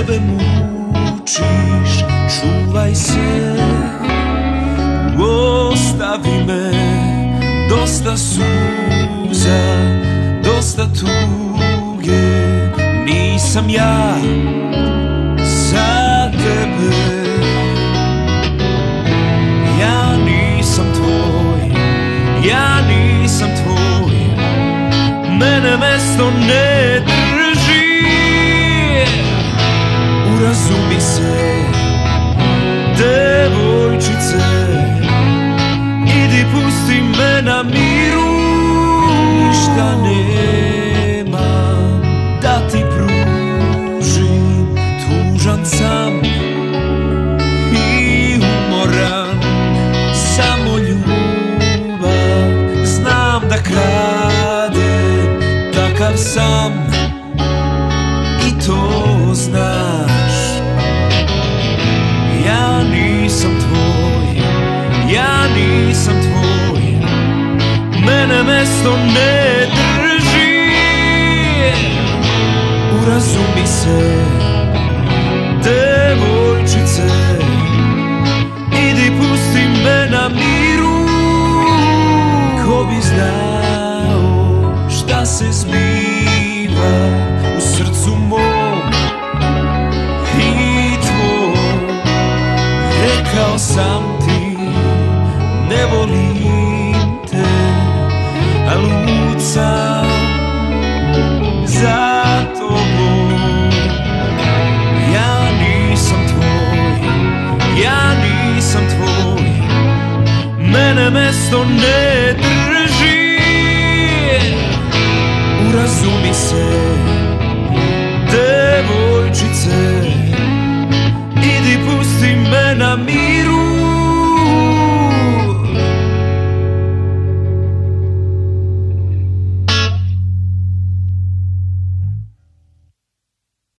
sebe mučiš, čuvaj se, ostavi me. Dosta suza, dosta tuge, nisam ja za tebe. Ja nisam tvoj, ja nisam tvoj, mene mesto ne drži. Urazumi se, devojčice, idi pusti me na miru. Ništa nemam da ti pružim, tužan sam i umoran. Samo ljubav znam da kradem, takav sam i to znaš. Ja nisam tvoj, ja nisam tvoj, mene mesto ne drži. Urazumi se, devojčice, idi pusti me na miru. Ko bi znao šta se zbiva u srcu mom i tvoj. Rekao sam ti ne volim te, a lud sam za tobom. Ja nisam tvoj, ja nisam tvoj, mene mesto ne drži.